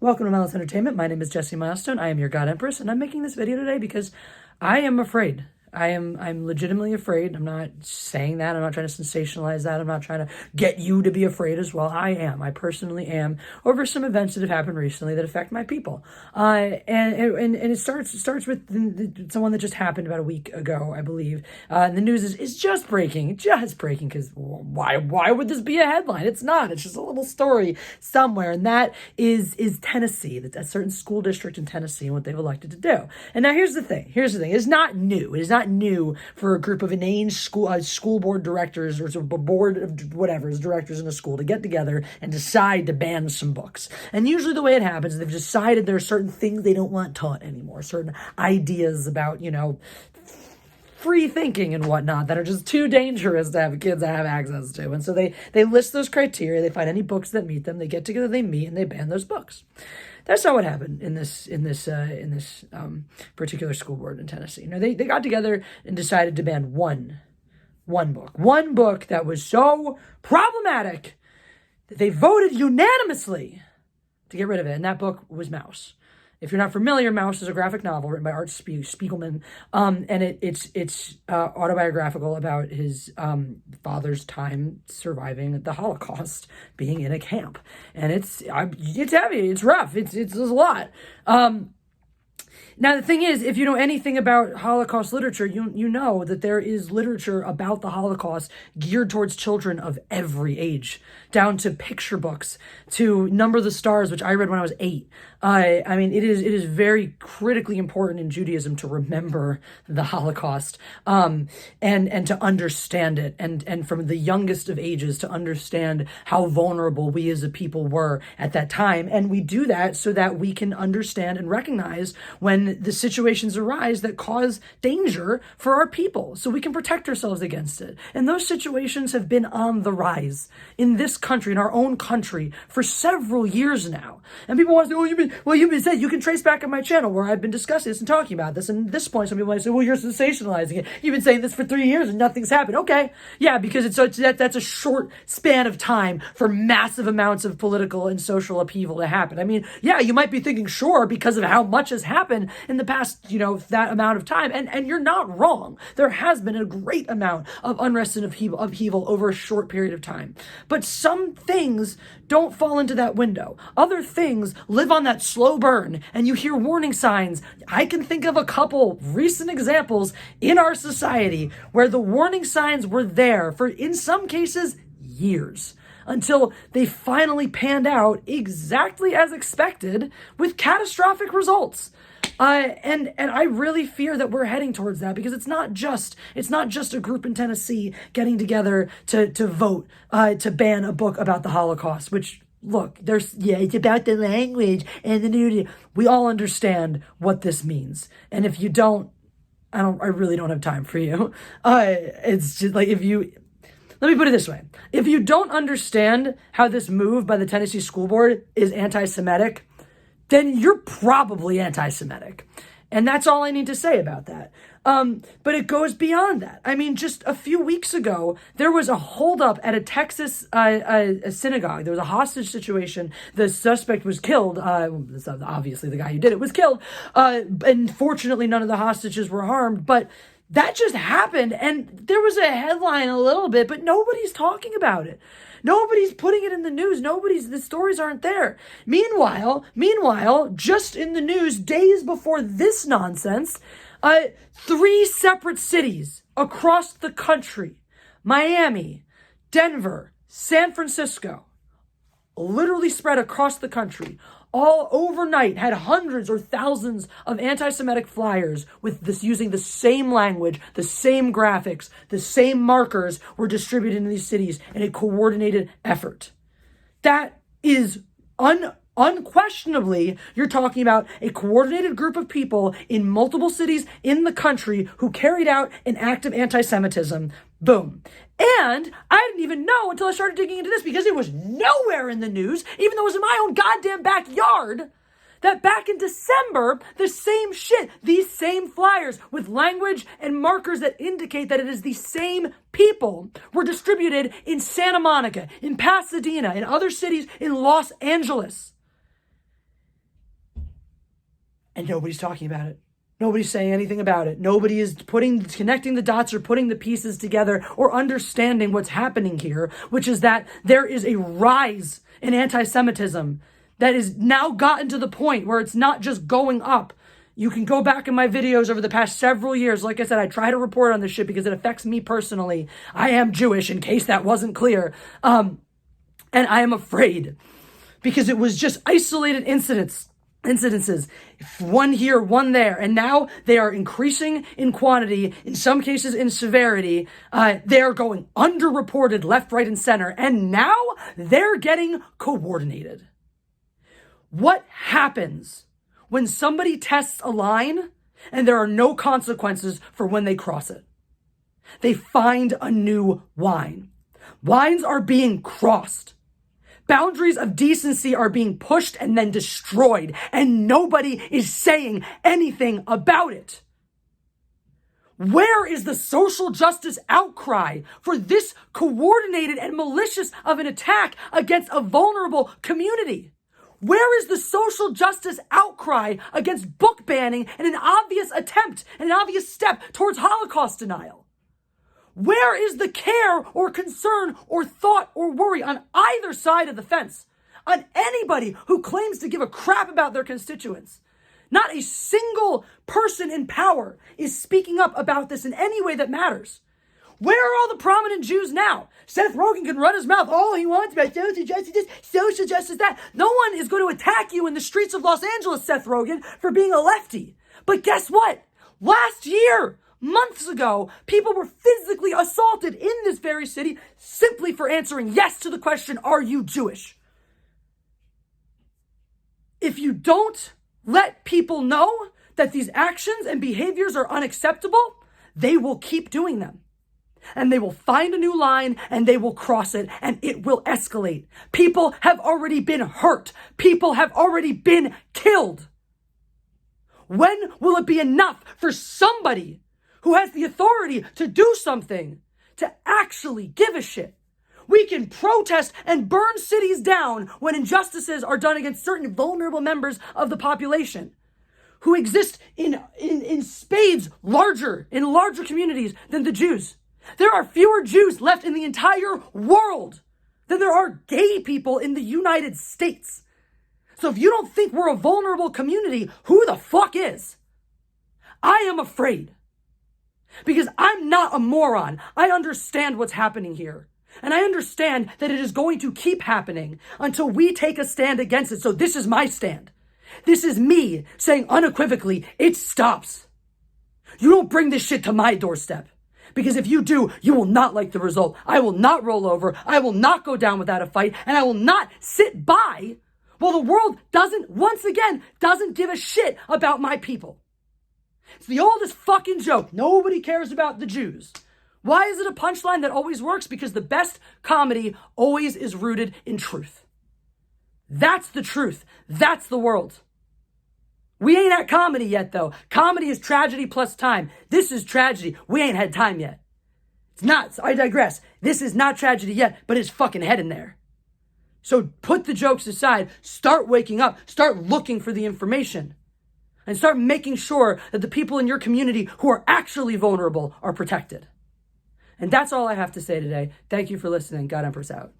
Welcome to Mindless Entertainment. My name is Jesse Milestone. I am your God Empress, and I'm making this video today because I am afraid. I'm legitimately afraid. I'm not saying that. I'm not trying to sensationalize that. I'm not trying to get you to be afraid as well. I am. I personally am over some events that have happened recently that affect my people. And it starts with someone that just happened about a week ago, I believe. And the news is just breaking, because why would this be a headline? It's not. It's just a little story somewhere, and that is Tennessee. That's a certain school district in Tennessee and what they've elected to do. And now here's the thing. It's not new. It is not new for a group of inane school board directors or a board of whatever is directors in a school to get together and decide to ban some books. And usually the way it happens is they've decided there are certain things they don't want taught anymore, certain ideas about, free thinking and whatnot that are just too dangerous to have kids have access to. And so they list those criteria, they find any books that meet them, they get together, they meet, and they ban those books. That's not what happened in this particular school board in Tennessee. They got together and decided to ban one book that was so problematic that they voted unanimously to get rid of it. And that book was Mouse. If you're not familiar, Mouse is a graphic novel written by Art Spiegelman, and it's autobiographical about his father's time surviving the Holocaust, being in a camp, and it's heavy, it's rough, it's a lot. Now, the thing is, if you know anything about Holocaust literature, you know that there is literature about the Holocaust geared towards children of every age, down to picture books, to Number the Stars, which I read when I was 8. It is very critically important in Judaism to remember the Holocaust, and to understand it, and from the youngest of ages to understand how vulnerable we as a people were at that time. And we do that so that we can understand and recognize when the situations arise that cause danger for our people, so we can protect ourselves against it. And those situations have been on the rise in this country, in our own country, for several years now. And people want to say, you've been saying, you can trace back on my channel where I've been discussing this and talking about this. And at this point, some people might say, well, you're sensationalizing it. You've been saying this for 3 years and nothing's happened. Okay. Yeah, because that's a short span of time for massive amounts of political and social upheaval to happen. Yeah, you might be thinking, sure, because of how much has happened in the past, that amount of time. And you're not wrong. There has been a great amount of unrest and upheaval over a short period of time. But some things don't fall into that window. Other things live on that slow burn, and you hear warning signs. I can think of a couple recent examples in our society where the warning signs were there for, in some cases, years, until they finally panned out exactly as expected with catastrophic results. And I really fear that we're heading towards that, because it's not just a group in Tennessee getting together to vote to ban a book about the Holocaust, which, look, it's about the language and the nudity. We all understand what this means. And if you don't, I really don't have time for you. It's just like, let me put it this way. If you don't understand how this move by the Tennessee School Board is anti-Semitic, then you're probably anti-Semitic. And that's all I need to say about that. But it goes beyond that. Just a few weeks ago, there was a holdup at a Texas a synagogue. There was a hostage situation. The suspect was killed. Obviously, the guy who did it was killed. And fortunately, none of the hostages were harmed. But that just happened, and there was a headline a little bit, but nobody's talking about it. Nobody's putting it in the news. The stories aren't there. Meanwhile, just in the news days before this nonsense, 3 separate cities across the country, Miami, Denver, San Francisco, literally spread across the country, all overnight had hundreds or thousands of anti-Semitic flyers with this, using the same language, the same graphics, the same markers were distributed in these cities in a coordinated effort. That is unquestionably, you're talking about a coordinated group of people in multiple cities in the country who carried out an act of anti-Semitism. Boom. And I didn't even know until I started digging into this, because it was nowhere in the news, even though it was in my own goddamn backyard, that back in December, the same shit, these same flyers with language and markers that indicate that it is the same people, were distributed in Santa Monica, in Pasadena, in other cities, in Los Angeles. And nobody's talking about it. Nobody's saying anything about it. Nobody is connecting the dots or putting the pieces together or understanding what's happening here, which is that there is a rise in anti-Semitism that is now gotten to the point where it's not just going up. You can go back in my videos over the past several years. Like I said, I try to report on this shit because it affects me personally. I am Jewish, in case that wasn't clear. And I am afraid because it was just isolated incidences, one here, one there, and now they are increasing in quantity, in some cases in severity. They are going underreported left, right, and center, and now they're getting coordinated. What happens when somebody tests a line and there are no consequences for when they cross it? They find a new line. Lines are being crossed. Boundaries of decency are being pushed and then destroyed, and nobody is saying anything about it. Where is the social justice outcry for this coordinated and malicious of an attack against a vulnerable community? Where is the social justice outcry against book banning and an obvious attempt and an obvious step towards Holocaust denial? Where is the care or concern or thought or worry on either side of the fence on anybody who claims to give a crap about their constituents? Not a single person in power is speaking up about this in any way that matters. Where are all the prominent Jews now? Seth Rogen can run his mouth all he wants about social justice this, social justice that. No one is going to attack you in the streets of Los Angeles, Seth Rogen, for being a lefty. But guess what? Last year, months ago, people were physically assaulted in this very city simply for answering yes to the question, are you Jewish? If you don't let people know that these actions and behaviors are unacceptable, they will keep doing them. And they will find a new line and they will cross it and it will escalate. People have already been hurt. People have already been killed. When will it be enough for somebody who has the authority to do something to actually give a shit? We can protest and burn cities down when injustices are done against certain vulnerable members of the population who exist in spades in larger communities than the Jews. There are fewer Jews left in the entire world than there are gay people in the United States. So if you don't think we're a vulnerable community, who the fuck is? I am afraid. Because I'm not a moron. I understand what's happening here. And I understand that it is going to keep happening until we take a stand against it. So this is my stand. This is me saying unequivocally, it stops. You don't bring this shit to my doorstep. Because if you do, you will not like the result. I will not roll over. I will not go down without a fight. And I will not sit by while the world doesn't give a shit about my people. It's the oldest fucking joke. Nobody cares about the Jews. Why is it a punchline that always works? Because the best comedy always is rooted in truth. That's the truth. That's the world. We ain't at comedy yet, though. Comedy is tragedy plus time. This is tragedy. We ain't had time yet. It's not. I digress. This is not tragedy yet, but it's fucking heading there. So put the jokes aside. Start waking up. Start looking for the information. And start making sure that the people in your community who are actually vulnerable are protected. And that's all I have to say today. Thank you for listening. God Empress out.